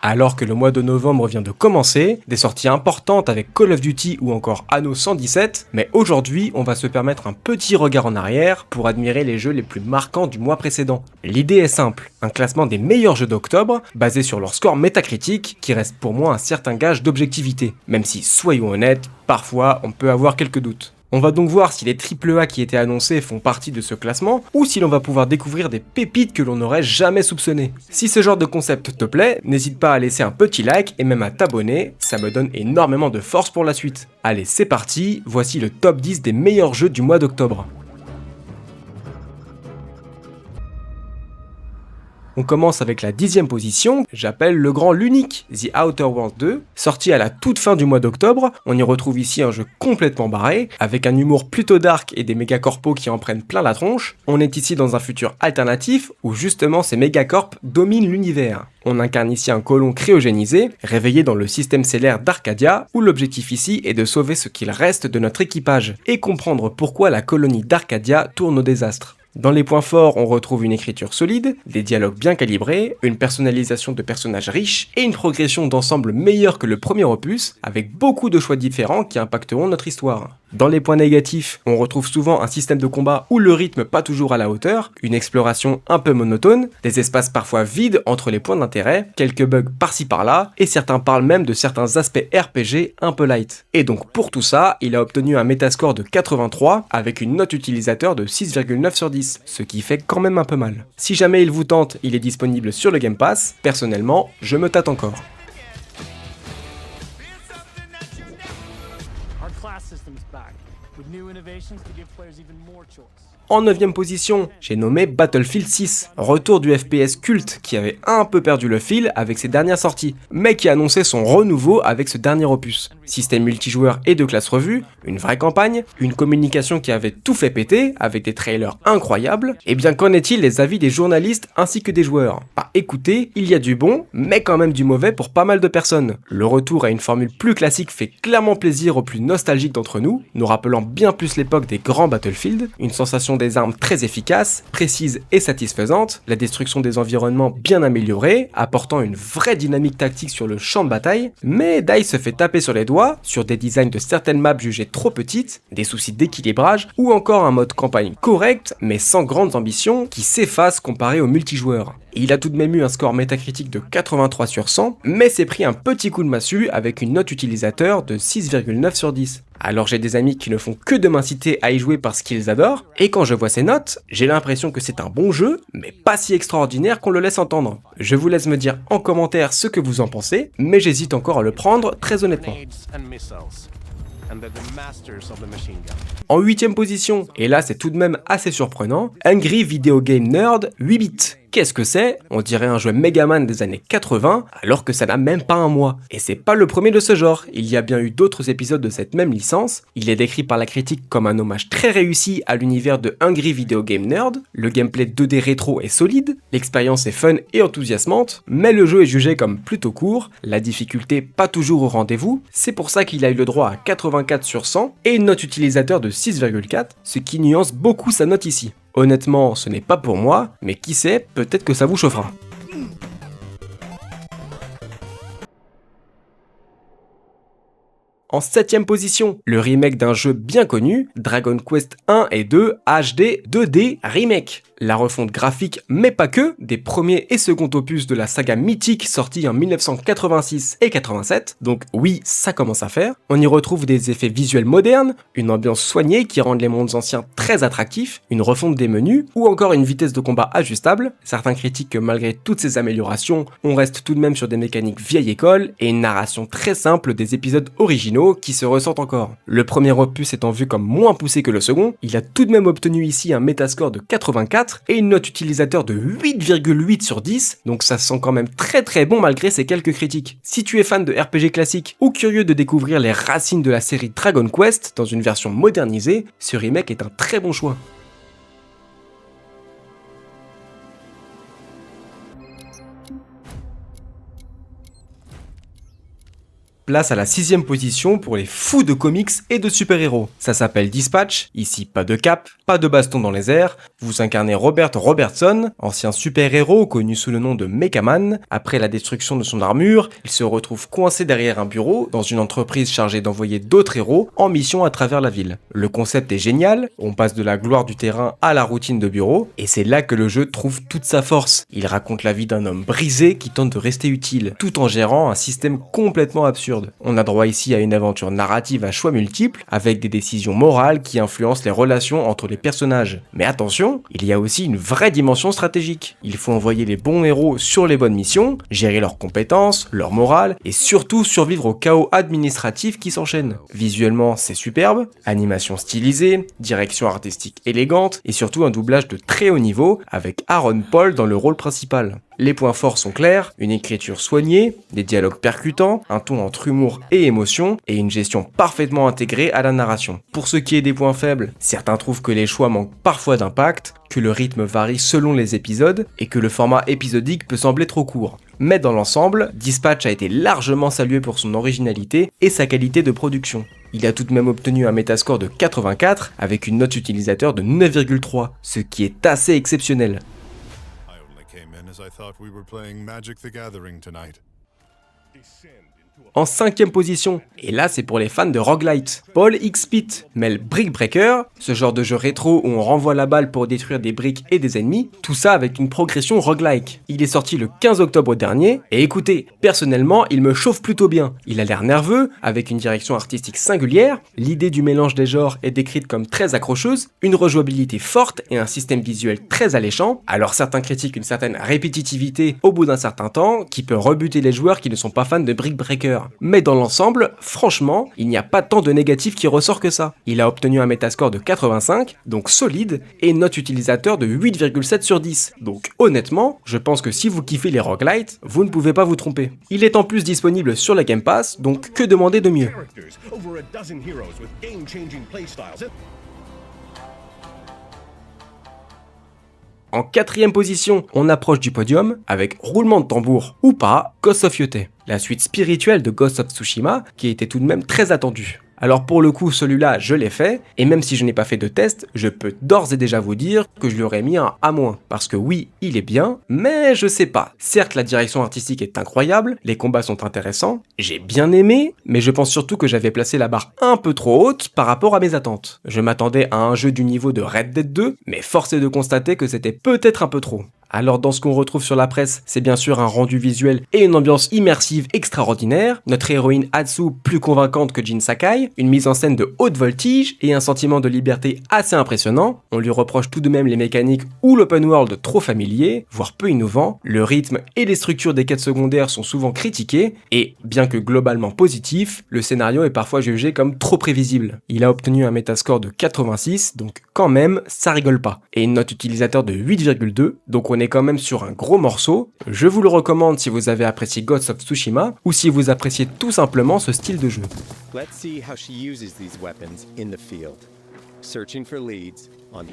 Alors que le mois de novembre vient de commencer, des sorties importantes avec Call of Duty ou encore Anno 117, mais aujourd'hui on va se permettre un petit regard en arrière pour admirer les jeux les plus marquants du mois précédent. L'idée est simple, un classement des meilleurs jeux d'octobre, basé sur leur score métacritique, qui reste pour moi un certain gage d'objectivité, même si, soyons honnêtes, parfois on peut avoir quelques doutes. On va donc voir si les AAA qui étaient annoncés font partie de ce classement, ou si l'on va pouvoir découvrir des pépites que l'on n'aurait jamais soupçonnées. Si ce genre de concept te plaît, n'hésite pas à laisser un petit like et même à t'abonner, ça me donne énormément de force pour la suite. Allez, c'est parti, voici le top 10 des meilleurs jeux du mois d'octobre. On commence avec la 10e position, j'appelle le grand l'unique, The Outer Worlds 2, sorti à la toute fin du mois d'octobre. On y retrouve ici un jeu complètement barré, avec un humour plutôt dark et des mégacorpos qui en prennent plein la tronche. On est ici dans un futur alternatif, où justement ces mégacorps dominent l'univers. On incarne ici un colon cryogénisé, réveillé dans le système stellaire d'Arcadia, où l'objectif ici est de sauver ce qu'il reste de notre équipage, et comprendre pourquoi la colonie d'Arcadia tourne au désastre. Dans les points forts, on retrouve une écriture solide, des dialogues bien calibrés, une personnalisation de personnages riche et une progression d'ensemble meilleure que le premier opus, avec beaucoup de choix différents qui impacteront notre histoire. Dans les points négatifs, on retrouve souvent un système de combat où le rythme pas toujours à la hauteur, une exploration un peu monotone, des espaces parfois vides entre les points d'intérêt, quelques bugs par-ci par-là, et certains parlent même de certains aspects RPG un peu light. Et donc pour tout ça, il a obtenu un Metascore de 83 avec une note utilisateur de 6,9 sur 10, ce qui fait quand même un peu mal. Si jamais il vous tente, il est disponible sur le Game Pass, personnellement, je me tâte encore. En 9ème position, j'ai nommé Battlefield 6, retour du FPS culte qui avait un peu perdu le fil avec ses dernières sorties, mais qui annonçait son renouveau avec ce dernier opus. Système multijoueur et de classe revue, une vraie campagne, une communication qui avait tout fait péter avec des trailers incroyables, et bien qu'en est-il des avis des journalistes ainsi que des joueurs? Bah écoutez, il y a du bon, mais quand même du mauvais pour pas mal de personnes. Le retour à une formule plus classique fait clairement plaisir aux plus nostalgiques d'entre nous, nous rappelant bien plus l'époque des grands Battlefield, une sensation des armes très efficace, précise et satisfaisante, la destruction des environnements bien améliorée, apportant une vraie dynamique tactique sur le champ de bataille, mais DICE se fait taper sur les doigts, sur des designs de certaines maps jugées trop petites, des soucis d'équilibrage, ou encore un mode campagne correct, mais sans grandes ambitions, qui s'efface comparé au multijoueur. Il a tout de même eu un score métacritique de 83 sur 100, mais s'est pris un petit coup de massue avec une note utilisateur de 6,9 sur 10. Alors j'ai des amis qui ne font que de m'inciter à y jouer parce qu'ils adorent, et quand je vois ces notes, j'ai l'impression que c'est un bon jeu, mais pas si extraordinaire qu'on le laisse entendre. Je vous laisse me dire en commentaire ce que vous en pensez, mais j'hésite encore à le prendre très honnêtement. En 8ème position, et là c'est tout de même assez surprenant, Angry Video Game Nerd 8 bits. Qu'est-ce que c'est? On dirait un jeu Megaman des années 80, alors que ça n'a même pas un mois. Et c'est pas le premier de ce genre, il y a bien eu d'autres épisodes de cette même licence. Il est décrit par la critique comme un hommage très réussi à l'univers de Angry Video Game Nerd, le gameplay 2D rétro est solide, l'expérience est fun et enthousiasmante, mais le jeu est jugé comme plutôt court, la difficulté pas toujours au rendez-vous, c'est pour ça qu'il a eu le droit à 84 sur 100 et une note utilisateur de 6,4, ce qui nuance beaucoup sa note ici. Honnêtement, ce n'est pas pour moi, mais qui sait, peut-être que ça vous chauffera. En 7ème position, le remake d'un jeu bien connu, Dragon Quest 1 et 2 HD 2D Remake. La refonte graphique, mais pas que, des premiers et seconds opus de la saga mythique sortie en 1986 et 87, donc oui, ça commence à faire. On y retrouve des effets visuels modernes, une ambiance soignée qui rendent les mondes anciens très attractifs, une refonte des menus, ou encore une vitesse de combat ajustable. Certains critiquent que malgré toutes ces améliorations, on reste tout de même sur des mécaniques vieille école et une narration très simple des épisodes originaux qui se ressentent encore. Le premier opus étant vu comme moins poussé que le second, il a tout de même obtenu ici un Metascore de 84 et une note utilisateur de 8,8 sur 10, donc ça sent quand même très bon malgré ces quelques critiques. Si tu es fan de RPG classique ou curieux de découvrir les racines de la série Dragon Quest dans une version modernisée, ce remake est un très bon choix. Place à la 6ème position pour les fous de comics et de super-héros. Ça s'appelle Dispatch, ici pas de cape, pas de baston dans les airs. Vous incarnez Robert Robertson, ancien super-héros connu sous le nom de Mechaman. Après la destruction de son armure, il se retrouve coincé derrière un bureau dans une entreprise chargée d'envoyer d'autres héros en mission à travers la ville. Le concept est génial, on passe de la gloire du terrain à la routine de bureau, et c'est là que le jeu trouve toute sa force. Il raconte la vie d'un homme brisé qui tente de rester utile, tout en gérant un système complètement absurde. On a droit ici à une aventure narrative à choix multiples, avec des décisions morales qui influencent les relations entre les personnages. Mais attention, il y a aussi une vraie dimension stratégique. Il faut envoyer les bons héros sur les bonnes missions, gérer leurs compétences, leur morale, et surtout survivre au chaos administratif qui s'enchaîne. Visuellement, c'est superbe, animation stylisée, direction artistique élégante, et surtout un doublage de très haut niveau, avec Aaron Paul dans le rôle principal. Les points forts sont clairs, une écriture soignée, des dialogues percutants, un ton entre humour et émotion, et une gestion parfaitement intégrée à la narration. Pour ce qui est des points faibles, certains trouvent que les choix manquent parfois d'impact, que le rythme varie selon les épisodes, et que le format épisodique peut sembler trop court. Mais dans l'ensemble, Dispatch a été largement salué pour son originalité et sa qualité de production. Il a tout de même obtenu un Metascore de 84 avec une note utilisateur de 9,3, ce qui est assez exceptionnel. I thought we were playing Magic the Gathering tonight. En 5ème position, et là c'est pour les fans de roguelite, Paul X Pit mêle Brick Breaker, ce genre de jeu rétro où on renvoie la balle pour détruire des briques et des ennemis, tout ça avec une progression roguelike. Il est sorti le 15 octobre dernier, et écoutez, personnellement il me chauffe plutôt bien. Il a l'air nerveux, avec une direction artistique singulière, l'idée du mélange des genres est décrite comme très accrocheuse, une rejouabilité forte et un système visuel très alléchant, alors certains critiquent une certaine répétitivité au bout d'un certain temps, qui peut rebuter les joueurs qui ne sont pas fans de Brick Breaker. Mais dans l'ensemble, franchement, il n'y a pas tant de négatifs qui ressort que ça. Il a obtenu un Metascore de 85, donc solide, et une note utilisateur de 8,7 sur 10. Donc honnêtement, je pense que si vous kiffez les roguelites, vous ne pouvez pas vous tromper. Il est en plus disponible sur la Game Pass, donc que demander de mieux? En 4ème position, on approche du podium avec roulement de tambour ou pas, Ghost of Yotei, la suite spirituelle de Ghost of Tsushima qui était tout de même très attendue. Alors pour le coup, celui-là, je l'ai fait, et même si je n'ai pas fait de test, je peux d'ores et déjà vous dire que je lui aurais mis un A-, parce que oui, il est bien, mais je sais pas. Certes, la direction artistique est incroyable, les combats sont intéressants, j'ai bien aimé, mais je pense surtout que j'avais placé la barre un peu trop haute par rapport à mes attentes. Je m'attendais à un jeu du niveau de Red Dead 2, mais force est de constater que c'était peut-être un peu trop. Alors dans ce qu'on retrouve sur la presse, c'est bien sûr un rendu visuel et une ambiance immersive extraordinaire, notre héroïne Hatsu plus convaincante que Jin Sakai, une mise en scène de haute voltige et un sentiment de liberté assez impressionnant. On lui reproche tout de même les mécaniques ou l'open world trop familier, voire peu innovant, le rythme et les structures des quêtes secondaires sont souvent critiqués, et bien que globalement positif, le scénario est parfois jugé comme trop prévisible. Il a obtenu un Metascore de 86, donc quand même, ça rigole pas, et une note utilisateur de 8,2, donc on est quand même sur un gros morceau. Je vous le recommande si vous avez apprécié Ghost of Tsushima ou si vous appréciez tout simplement ce style de jeu. Let's see how she uses these weapons in the field. Searching for leads on...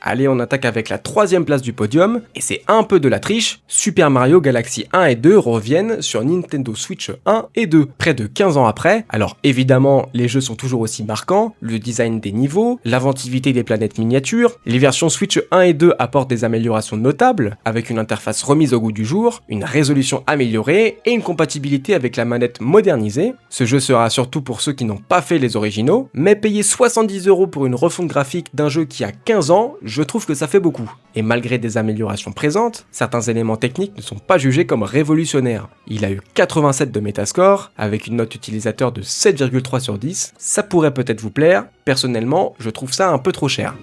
Allez, on attaque avec la 3ème place du podium, et c'est un peu de la triche, Super Mario Galaxy 1 et 2 reviennent sur Nintendo Switch 1 et 2, près de 15 ans après. Alors évidemment, les jeux sont toujours aussi marquants, le design des niveaux, l'inventivité des planètes miniatures, les versions Switch 1 et 2 apportent des améliorations notables, avec une interface remise au goût du jour, une résolution améliorée et une compatibilité avec la manette modernisée. Ce jeu sera surtout pour ceux qui n'ont pas fait les originaux, mais payer 70 € pour une refonte graphique d'un jeu qui a 15 ans, je trouve que ça fait beaucoup. Et malgré des améliorations présentes, certains éléments techniques ne sont pas jugés comme révolutionnaires. Il a eu 87 de Metascore, avec une note utilisateur de 7,3 sur 10. Ça pourrait peut-être vous plaire, personnellement, je trouve ça un peu trop cher.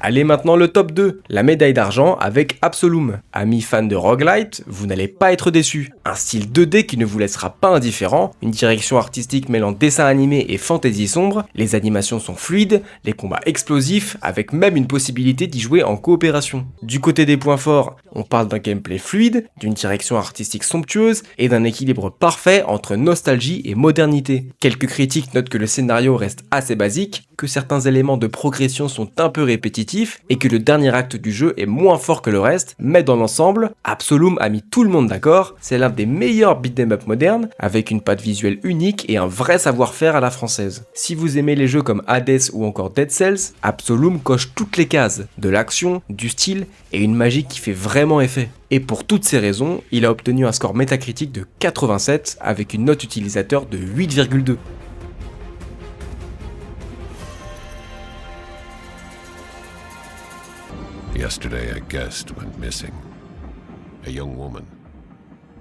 Allez maintenant le top 2, la médaille d'argent avec Absolum. Amis fans de roguelite, vous n'allez pas être déçus. Un style 2D qui ne vous laissera pas indifférent, une direction artistique mêlant dessin animé et fantaisie sombre, les animations sont fluides, les combats explosifs, avec même une possibilité d'y jouer en coopération. Du côté des points forts, on parle d'un gameplay fluide, d'une direction artistique somptueuse et d'un équilibre parfait entre nostalgie et modernité. Quelques critiques notent que le scénario reste assez basique, que certains éléments de progression sont un peu répétitifs et que le dernier acte du jeu est moins fort que le reste, mais dans l'ensemble, Absolum a mis tout le monde d'accord, c'est l'un des meilleurs beat'em up modernes, avec une patte visuelle unique et un vrai savoir-faire à la française. Si vous aimez les jeux comme Hades ou encore Dead Cells, Absolum coche toutes les cases, de l'action, du style et une magie qui fait vraiment effet. Et pour toutes ces raisons, il a obtenu un score métacritique de 87 avec une note utilisateur de 8,2. Yesterday, a guest went missing. A young woman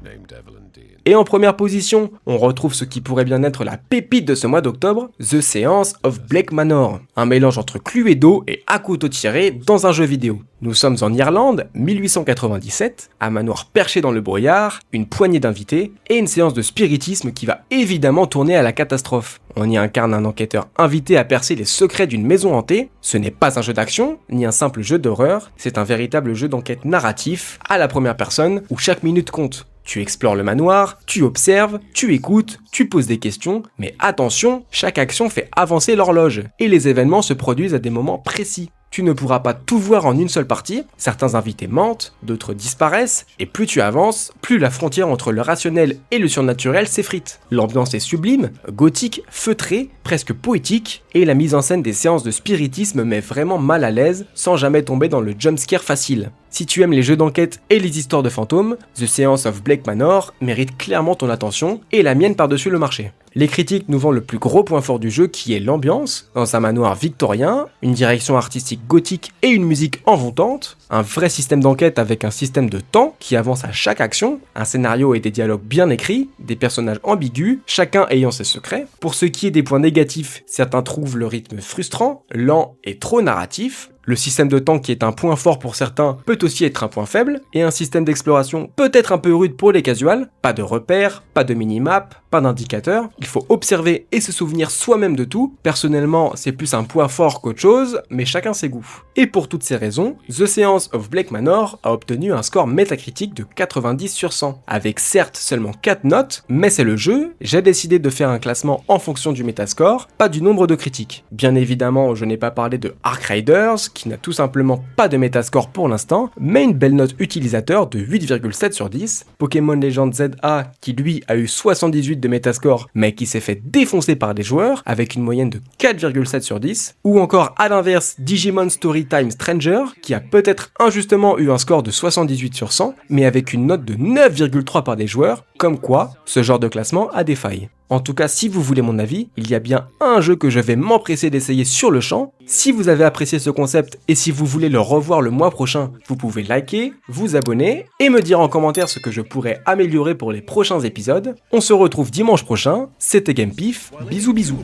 named Evelyn Dean. Et en première position, on retrouve ce qui pourrait bien être la pépite de ce mois d'octobre, The Seance of Blake Manor, un mélange entre Cluedo et à couteau tiré dans un jeu vidéo. Nous sommes en Irlande, 1897, un manoir perché dans le brouillard, une poignée d'invités et une séance de spiritisme qui va évidemment tourner à la catastrophe. On y incarne un enquêteur invité à percer les secrets d'une maison hantée. Ce n'est pas un jeu d'action, ni un simple jeu d'horreur, c'est un véritable jeu d'enquête narratif, à la première personne, où chaque minute compte. Tu explores le manoir, tu observes, tu écoutes, tu poses des questions, mais attention, chaque action fait avancer l'horloge, et les événements se produisent à des moments précis. Tu ne pourras pas tout voir en une seule partie, certains invités mentent, d'autres disparaissent, et plus tu avances, plus la frontière entre le rationnel et le surnaturel s'effrite. L'ambiance est sublime, gothique, feutrée, presque poétique, et la mise en scène des séances de spiritisme met vraiment mal à l'aise, sans jamais tomber dans le jumpscare facile. Si tu aimes les jeux d'enquête et les histoires de fantômes, The Seance of Blake Manor mérite clairement ton attention, et la mienne par-dessus le marché. Les critiques nous vendent le plus gros point fort du jeu qui est l'ambiance, dans un manoir victorien, une direction artistique gothique et une musique envoûtante, un vrai système d'enquête avec un système de temps qui avance à chaque action, un scénario et des dialogues bien écrits, des personnages ambigus, chacun ayant ses secrets. Pour ce qui est des points négatifs, certains trouvent le rythme frustrant, lent et trop narratif. Le système de temps qui est un point fort pour certains peut aussi être un point faible, et un système d'exploration peut-être un peu rude pour les casuals, pas de repères, pas de minimap, pas d'indicateur, il faut observer et se souvenir soi-même de tout. Personnellement, c'est plus un point fort qu'autre chose, mais chacun ses goûts. Et pour toutes ces raisons, The Seance of Blake Manor a obtenu un score métacritique de 90 sur 100, avec certes seulement 4 notes, mais c'est le jeu, j'ai décidé de faire un classement en fonction du métascore, pas du nombre de critiques. Bien évidemment, je n'ai pas parlé de Ark Riders, qui n'a tout simplement pas de métascore pour l'instant, mais une belle note utilisateur de 8,7 sur 10, Pokémon Legends ZA qui lui a eu 78 de métascore mais qui s'est fait défoncer par des joueurs avec une moyenne de 4,7 sur 10, ou encore à l'inverse Digimon Storytime Stranger qui a peut-être injustement eu un score de 78 sur 100 mais avec une note de 9,3 par des joueurs, comme quoi ce genre de classement a des failles. En tout cas, si vous voulez mon avis, il y a bien un jeu que je vais m'empresser d'essayer sur le champ. Si vous avez apprécié ce concept et si vous voulez le revoir le mois prochain, vous pouvez liker, vous abonner et me dire en commentaire ce que je pourrais améliorer pour les prochains épisodes. On se retrouve dimanche prochain, c'était GamePif, bisous bisous.